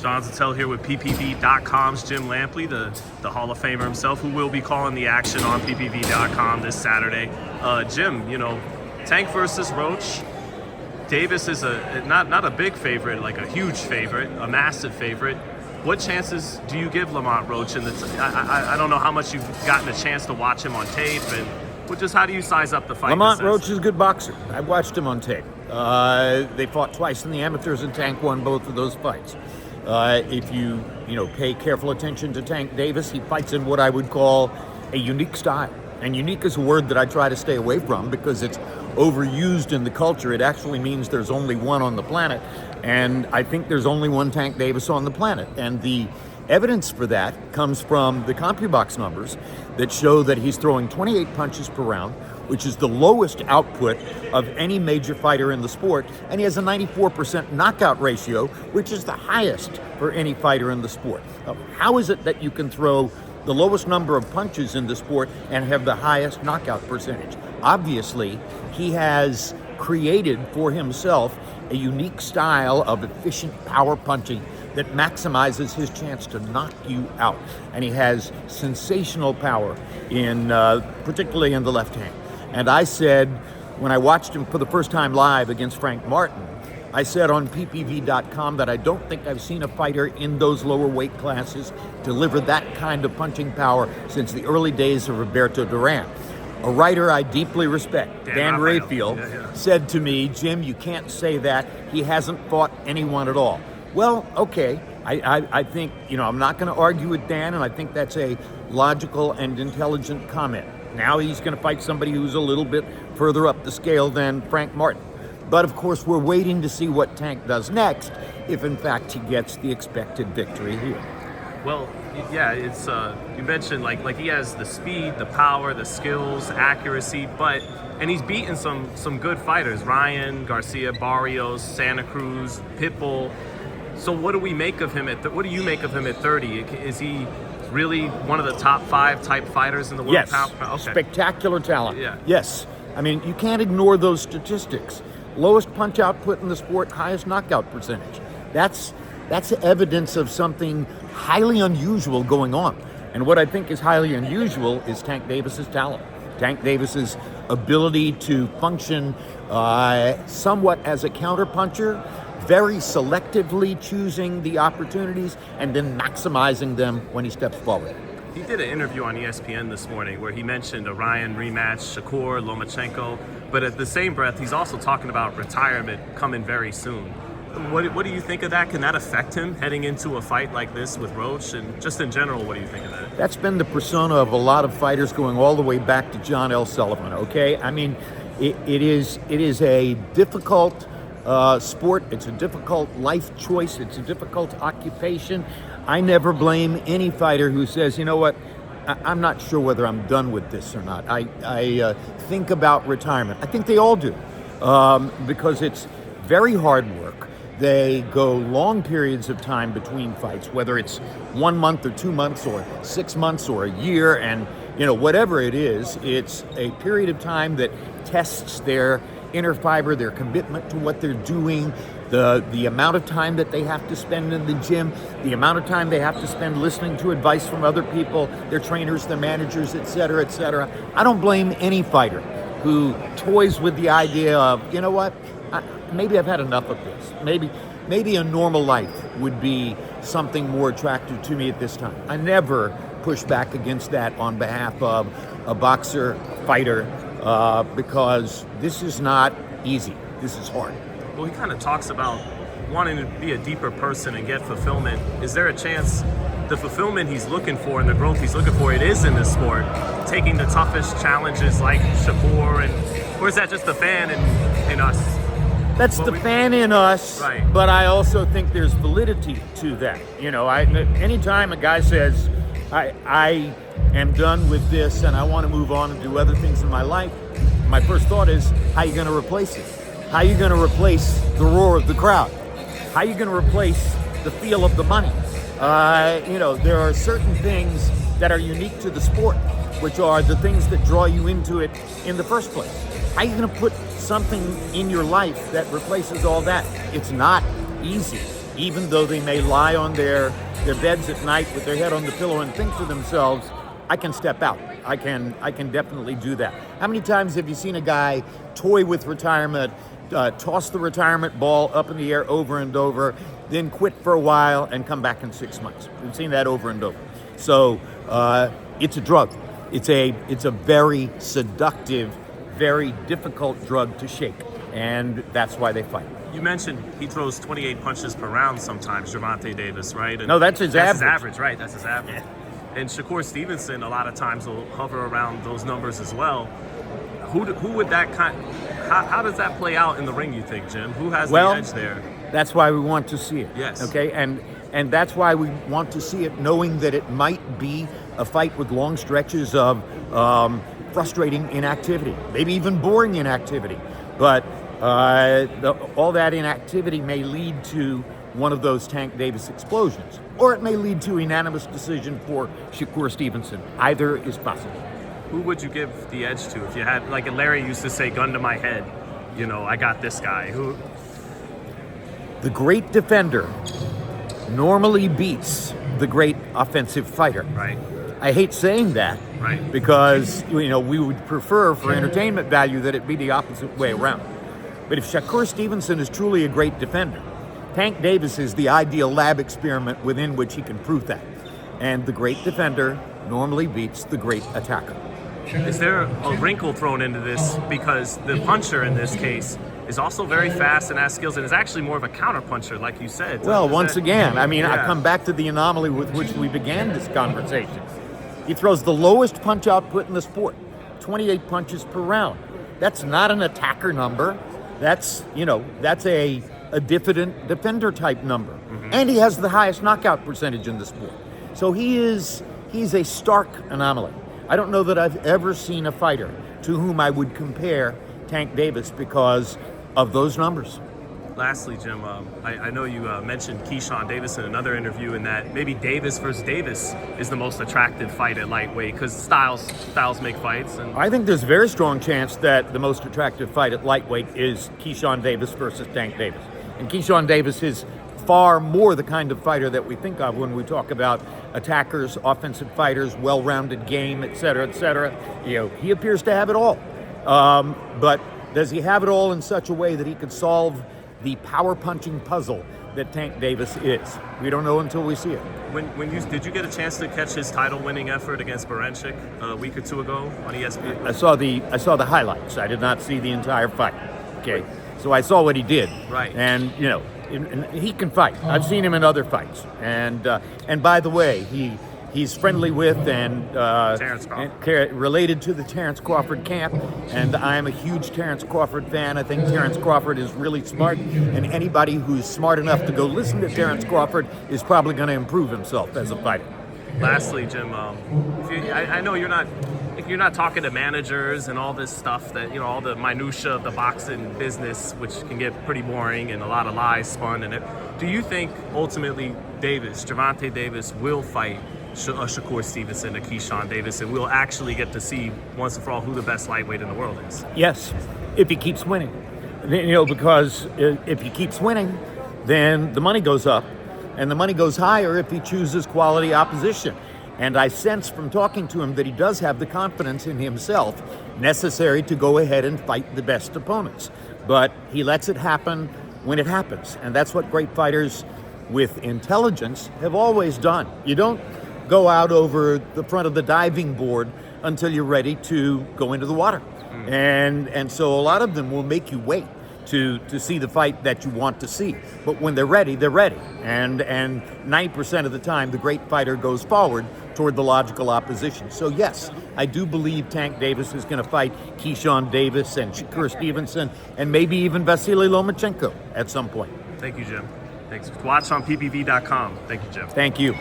Donzatel here with PPV.com's Jim Lampley, the Hall of Famer himself, who will be calling the action on PPV.com this Saturday. Jim, you know, Tank versus Roach. Davis is not a big favorite, like a huge favorite, a massive favorite. What chances do you give Lamont Roach? I don't know how much you've gotten a chance to watch him on tape, and just how do you size up the fight? Lamont Roach is a good boxer. I watched him on tape. They fought twice in the amateurs, and Tank won both of those fights. If you pay careful attention to Tank Davis, he fights in what I would call a unique style. And unique is a word that I try to stay away from because it's overused in the culture. It actually means there's only one on the planet. And I think there's only one Tank Davis on the planet. And the evidence for that comes from the CompuBox numbers that show that he's throwing 28 punches per round, which is the lowest output of any major fighter in the sport. And he has a 94% knockout ratio, which is the highest for any fighter in the sport. How is it that you can throw the lowest number of punches in the sport and have the highest knockout percentage? Obviously, he has created for himself a unique style of efficient power punching that maximizes his chance to knock you out. And he has sensational power in, particularly in the left hand. And I said, when I watched him for the first time live against Frank Martin, I said on PPV.com that I don't think I've seen a fighter in those lower weight classes deliver that kind of punching power since the early days of Roberto Duran. A writer I deeply respect, Dan Rayfield, said to me, Jim, you can't say that. He hasn't fought anyone at all. Well, okay. I think, I'm not going to argue with Dan, and I think that's a logical and intelligent comment. Now he's going to fight somebody who's a little bit further up the scale than Frank Martin. But of course, we're waiting to see what Tank does next, if in fact he gets the expected victory here. Well, yeah, it's you mentioned like he has the speed, the power, the skills, accuracy, and he's beaten some good fighters: Ryan, Garcia, Barrios, Santa Cruz, Pitbull. So what do we make of him what do you make of him at 30? Is he really one of the top 5 type fighters in the world? Yes, okay. Spectacular talent. Yeah. Yes, I mean, you can't ignore those statistics. Lowest punch output in the sport, highest knockout percentage. That's evidence of something highly unusual going on. And what I think is highly unusual is Tank Davis's talent. Tank Davis's ability to function somewhat as a counterpuncher, very selectively choosing the opportunities and then maximizing them when he steps forward. He did an interview on ESPN this morning where he mentioned a Ryan rematch, Shakur, Lomachenko, but at the same breath, he's also talking about retirement coming very soon. What do you think of that? Can that affect him heading into a fight like this with Roach? And just in general, what do you think of that? That's been the persona of a lot of fighters going all the way back to John L. Sullivan, okay? I mean, it is a difficult sport. It's a difficult life choice. It's a difficult occupation. I never blame any fighter who says, you know what, I'm not sure whether I'm done with this or not. I think about retirement. I think they all do because it's very hard work. They go long periods of time between fights, whether it's 1 month or 2 months or 6 months or a year. And, whatever it is, it's a period of time that tests their inner fiber, their commitment to what they're doing, the amount of time that they have to spend in the gym, the amount of time they have to spend listening to advice from other people, their trainers, their managers, et cetera, et cetera. I don't blame any fighter who toys with the idea of, you know what, maybe I've had enough of this. Maybe a normal life would be something more attractive to me at this time. I never push back against that on behalf of a boxer, fighter, because this is not easy. This is hard. Well, he kind of talks about wanting to be a deeper person and get fulfillment. Is there a chance the fulfillment he's looking for and the growth he's looking for, it is in this sport, taking the toughest challenges like Shakur, or is that just the fan in us? That's the fan in us, right. But I also think there's validity to that. Anytime a guy says, I am done with this and I want to move on and do other things in my life, my first thought is, how are you going to replace it? How are you going to replace the roar of the crowd? How are you going to replace the feel of the money? There are certain things that are unique to the sport, which are the things that draw you into it in the first place. How are you going to put something in your life that replaces all that? It's not easy. even though they may lie on their beds at night with their head on the pillow and think to themselves, I can step out. I can definitely do that. How many times have you seen a guy toy with retirement, toss the retirement ball up in the air over and over, then quit for a while and come back in 6 months? We've seen that over and over. So it's a drug. It's a very seductive, very difficult drug to shake, and that's why they fight. You mentioned he throws 28 punches per round sometimes, Gervonta Davis, right? And no, that's his average. That's his average, right? That's his average. Yeah. And Shakur Stevenson, a lot of times, will hover around those numbers as well. Who would that how does that play out in the ring, you think, Jim? Who has the edge there? That's why we want to see it. Yes. Okay, and that's why we want to see it, knowing that it might be a fight with long stretches of frustrating inactivity, maybe even boring inactivity. But all that inactivity may lead to one of those Tank Davis explosions, or it may lead to a unanimous decision for Shakur Stevenson. Either is possible. Who would you give the edge to if you had, like Larry used to say, gun to my head, I got this guy? Who? The great defender normally beats the great offensive fighter. Right. I hate saying that, right, because we would prefer, for entertainment value, that it be the opposite way around. But if Shakur Stevenson is truly a great defender, Tank Davis is the ideal lab experiment within which he can prove that. And the great defender normally beats the great attacker. Is there a wrinkle thrown into this because the puncher in this case is also very fast and has skills and is actually more of a counter puncher, like you said? Well, once again, I come back to the anomaly with which we began this conversation. He throws the lowest punch output in the sport, 28 punches per round. That's not an attacker number. That's a diffident defender type number. Mm-hmm. And he has the highest knockout percentage in the sport. So he's a stark anomaly. I don't know that I've ever seen a fighter to whom I would compare Tank Davis because of those numbers. Lastly, Jim, I know you mentioned Keyshawn Davis in another interview, in that maybe Davis versus Davis is the most attractive fight at lightweight because styles make fights. And I think there's a very strong chance that the most attractive fight at lightweight is Keyshawn Davis versus Tank Davis. And Keyshawn Davis is far more the kind of fighter that we think of when we talk about attackers, offensive fighters, well-rounded game, et cetera, et cetera. He appears to have it all. But does he have it all in such a way that he could solve the power-punching puzzle that Tank Davis is? We don't know until we see it. Did you get a chance to catch his title-winning effort against Baranchyk a week or two ago on ESPN? I saw the highlights. I did not see the entire fight. Okay, so I saw what he did. Right. And he can fight. I've seen him in other fights. And by the way, he's friendly with and related to the Terrence Crawford camp, and I am a huge Terrence Crawford fan. I think Terrence Crawford is really smart, and anybody who's smart enough to go listen to Terrence Crawford is probably going to improve himself as a fighter. Lastly, Jim, I know you're not talking to managers and all this stuff that all the minutia of the boxing business, which can get pretty boring and a lot of lies spun in it. Do you think ultimately Gervonta Davis will fight Shakur Stevenson, a Keyshawn Davis, and we'll actually get to see once and for all who the best lightweight in the world is? Yes, if he keeps winning. Because if he keeps winning, then the money goes up, and the money goes higher if he chooses quality opposition. And I sense from talking to him that he does have the confidence in himself necessary to go ahead and fight the best opponents. But he lets it happen when it happens, and that's what great fighters with intelligence have always done. You don't go out over the front of the diving board until you're ready to go into the water. And so a lot of them will make you wait to see the fight that you want to see. But when they're ready, they're ready. And 90% of the time, the great fighter goes forward toward the logical opposition. So yes, I do believe Tank Davis is going to fight Keyshawn Davis and Shakur Stevenson and maybe even Vasily Lomachenko at some point. Thank you, Jim. Thanks. Watch on ppv.com. Thank you, Jim. Thank you.